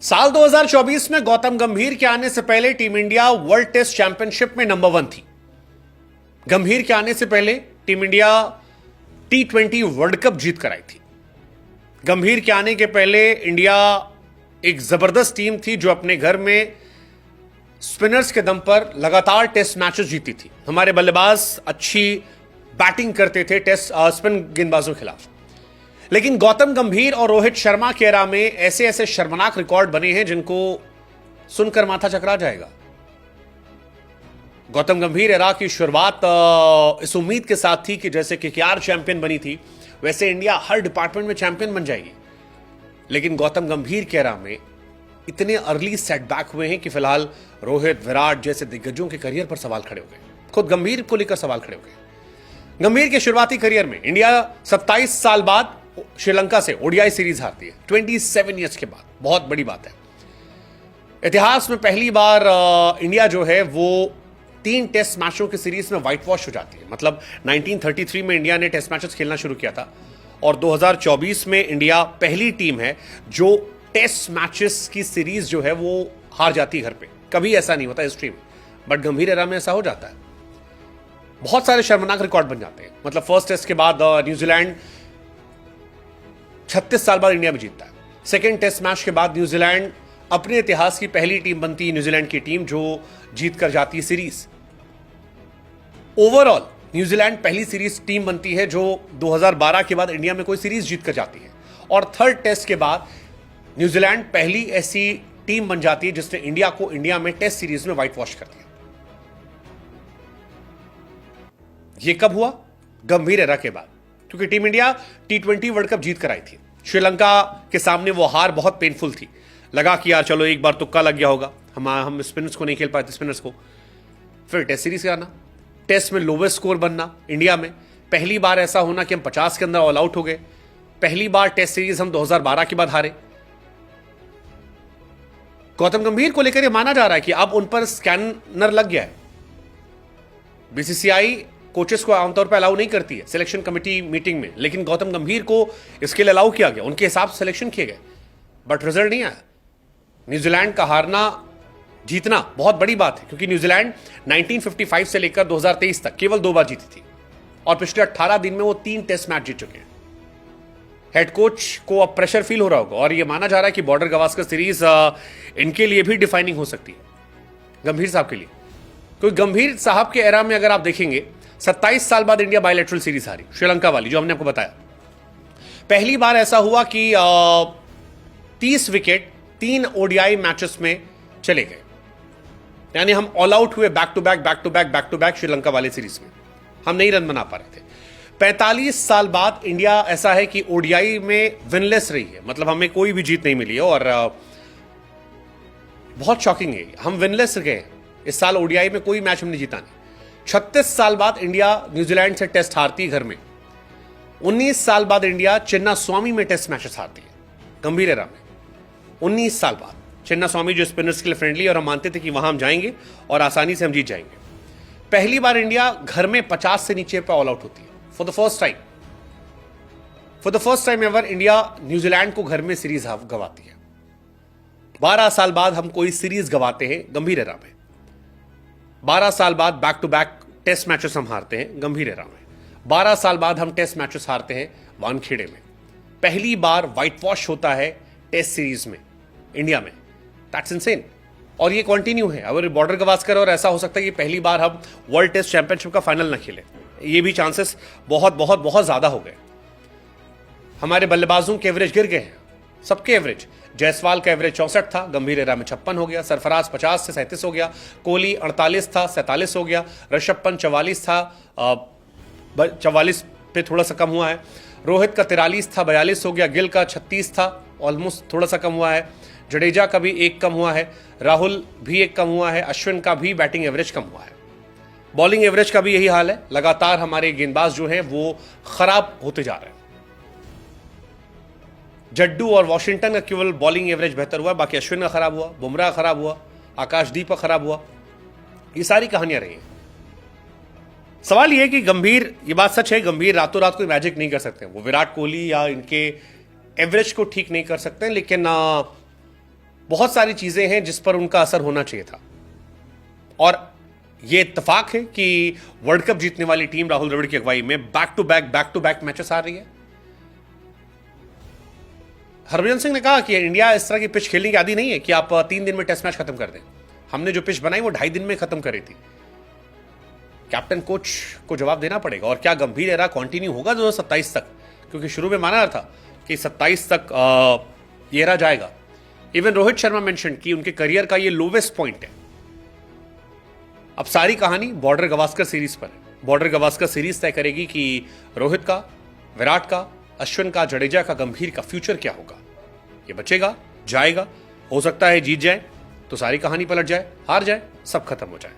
साल 2024 में गौतम गंभीर के आने से पहले team India world test championship में नंबर 1 थी। गंभीर के आने से पहले team India T20 world cup जीत कर आई थी। गंभीर के आने के पहले इंडिया एक जबरदस्त टीम थी जो अपने घर में स्पिनर्स के दम पर लगातार टेस्ट मैचेस जीती थी। हमारे बल्लेबाज अच्छी बैटिंग करते थे टेस्ट स्पिन गेंदबाजों के खिलाफ। लेकिन गौतम गंभीर और रोहित शर्मा के एरा में ऐसे ऐसे शर्मनाक रिकॉर्ड बने हैं जिनको सुनकर माथा चकरा जाएगा। गौतम गंभीर एरा की शुरुआत इस उम्मीद के साथ थी कि जैसे केकेआर चैंपियन बनी थी वैसे इंडिया हर डिपार्टमेंट में चैंपियन बन जाएगी। लेकिन गौतम गंभीर के एरा में इतने अर्ली सेटबैक हुए हैं कि फिलहाल रोहित, विराट जैसे दिग्गजों के करियर पर सवाल खड़े हो गए। खुद गंभीर को लेकर सवाल खड़े हो गए। गंभीर के शुरुआती करियर में इंडिया 27 साल बाद श्रीलंका से ओडीआई सीरीज हारती है, 27 ईयर्स के बाद। बहुत बड़ी बात है। इतिहास में पहली बार इंडिया जो है वो 3 टेस्ट मैचों की सीरीज में व्हाइट वॉश हो जाती है। मतलब 1933 में इंडिया ने टेस्ट मैचेस खेलना शुरू किया था और 2024 में इंडिया पहली टीम है जो टेस्ट मैचेस की सीरीज जो है वो हार जाती है घर पे। कभी ऐसा नहीं होता हिस्ट्री में, बट गंभीर एरा में ऐसा हो जाता है। बहुत सारे शर्मनाक रिकॉर्ड बन जाते हैं। मतलब फर्स्ट टेस्ट के बाद न्यूजीलैंड 36 साल बाद इंडिया में जीतता है। सेकेंड टेस्ट मैच के बाद न्यूजीलैंड अपने इतिहास की पहली टीम बनती है, न्यूजीलैंड की टीम जो जीत कर जाती है सीरीज। ओवरऑल न्यूजीलैंड पहली सीरीज टीम बनती है जो 2012 के बाद इंडिया में कोई सीरीज जीत कर जाती है। और थर्ड टेस्ट के बाद न्यूजीलैंड पहली ऐसी टीम बन जाती है जिसने इंडिया को इंडिया में टेस्ट सीरीज में व्हाइट वॉश कर दिया। यह कब हुआ? गंभीर एरा के बाद, क्योंकि team India T20 world cup जीत कर आई थी। श्रीलंका के सामने वो हार बहुत पेनफुल थी। लगा कि यार चलो एक बार तुक्का लग गया होगा, हम स्पिनर्स को नहीं खेल पाए थे, स्पिनर्स को। फिर टेस्ट सीरीज का आना, टेस्ट में लोवेस्ट स्कोर बनना इंडिया में। पहली बार ऐसा होना कि हम 50 के अंदर ऑल आउट हो गए। पहली बार टेस्ट सीरीज हम 2012 के बाद हारे। गौतम गंभीर को लेकर यह माना जा रहा है कि अब उन पर स्कैनर लग गया है। बीसीसीआई कोचेस को आमतौर पर अलाउ नहीं करती है सिलेक्शन कमेटी मीटिंग में, लेकिन गौतम गंभीर को इसके लिए अलाउ किया गया। उनके हिसाब से सिलेक्शन किए गए, बट रिजल्ट नहीं आया। न्यूजीलैंड का हारना जीतना बहुत बड़ी बात है, क्योंकि न्यूजीलैंड 1955 से लेकर 2023 तक केवल 2 बार जीती थी और पिछले 18 दिन में वो 3 टेस्ट मैच जीत चुके हैं। हेड कोच को अब प्रेशर फील हो रहा होगा और यह माना जा रहा है कि बॉर्डर गवास्कर सीरीज इनके लिए भी डिफाइनिंग हो सकती है, गंभीर साहब के लिए। क्योंकि गंभीर साहब के एरा में अगर आप देखेंगे 27 साल बाद इंडिया बायलैटरल सीरीज हारी, श्रीलंका वाली जो हमने आपको बताया। पहली बार ऐसा हुआ कि 30 विकेट 3 ओडीआई मैचेस में चले गए, यानी हम ऑल आउट हुए बैक टू बैक श्रीलंका वाली सीरीज में। हम नहीं रन बना पा रहे थे। 45 साल बाद इंडिया ऐसा है कि ओडीआई में विनलेस रही है, मतलब हमें कोई भी जीत नहीं मिली है। और बहुत शॉकिंग है, हम विनलेस गए इस साल। ओडीआई में कोई मैच हमने जीता नहीं। 36 साल बाद इंडिया न्यूजीलैंड से टेस्ट हारती है घर में। 19 साल बाद इंडिया चिन्नास्वामी में टेस्ट मैचेस हारती है, गंभीर एरा में। 19 साल बाद चिन्नास्वामी जो स्पिनर्स के लिए फ्रेंडली, और हम मानते थे कि वहां हम जाएंगे और आसानी से हम जीत जाएंगे। पहली बार इंडिया घर में 50 से नीचे पर ऑल आउट होती है for the first time ever India New Zealand को घर में सीरीज गवाती है। 12 साल बाद हम कोई सीरीज गवाते हैं गंभीर एरा में। 12 साल बाद back to back test matches हम हारते हैं गंभीर एरा में। 12 साल बाद हम टेस्ट मैचेस हारते हैं वानखेड़े में। पहली बार व्हाइट वॉश होता है टेस्ट सीरीज में इंडिया में। That's insane. और ये कंटिन्यू है। अगर बॉर्डर गवास्कर, और ऐसा हो सकता है कि पहली बार हम वर्ल्ड टेस्ट चैंपियनशिप का फाइनल न खेले। ये भी चांसेस बहुत बहुत बहुत ज्यादा हो गए। हमारे बल्लेबाजों के एवरेज गिर गए हैं, सबके एवरेज। जायसवाल का एवरेज 64 था, गंभीर एरा में 56 हो गया। सरफराज 50 से 37 हो गया। कोहली 48 था, 47 हो गया। ऋषभ पंत 44 था, 44 पे थोड़ा सा कम हुआ है। रोहित का 43 था, 42 हो गया। गिल का 36 था, ऑलमोस्ट थोड़ा सा कम हुआ है। जडेजा का भी 1 कम हुआ है। राहुल भी 1 कम हुआ है। अश्विन का भी बैटिंग एवरेज कम हुआ है। बॉलिंग एवरेज का भी यही हाल है। लगातार हमारे गेंदबाज जो हैं वो खराब होते जा रहे हैं। जड्डू और वॉशिंगटन का केवल बॉलिंग एवरेज बेहतर हुआ, बाकी अश्विन का खराब हुआ, बुमराह खराब हुआ, आकाशदीप का खराब हुआ। ये सारी कहानियां रही हैं। सवाल यह है कि गंभीर, ये बात सच है, गंभीर रातों रात कोई मैजिक नहीं कर सकते। वो विराट कोहली या इनके एवरेज को ठीक नहीं कर सकते, लेकिन बहुत सारी चीजें हैं जिस पर उनका असर होना चाहिए था। और यह इत्तेफाक है कि वर्ल्ड कप जीतने वाली टीम राहुल द्रविड़ की अगुवाई में बैक टू बैक मैचेस आ रही है। हरभजन सिंह ने कहा कि इंडिया इस तरह की पिच खेलने की आदी नहीं है कि आप 3 दिन में टेस्ट मैच खत्म कर दें। हमने जो पिच बनाई वो 2.5 दिन में खत्म करी थी। कैप्टन कोच को जवाब देना पड़ेगा। और क्या गंभीर एरा कंटिन्यू होगा 2027 तक? क्योंकि शुरू में माना था कि 27 तक ये एरा जाएगा। इवन रोहित शर्मा मेंशन कि उनके करियर का ये लोवेस्ट पॉइंट है। अब सारी कहानी बॉर्डर गावस्कर सीरीज पर है। बॉर्डर गावस्कर सीरीज तय करेगी कि रोहित का, विराट का, अश्विन का, जडेजा का, गंभीर का फ्यूचर क्या होगा। ये बचेगा, जाएगा, हो सकता है जीत जाए तो सारी कहानी पलट जाए, हार जाए सब खत्म हो जाए।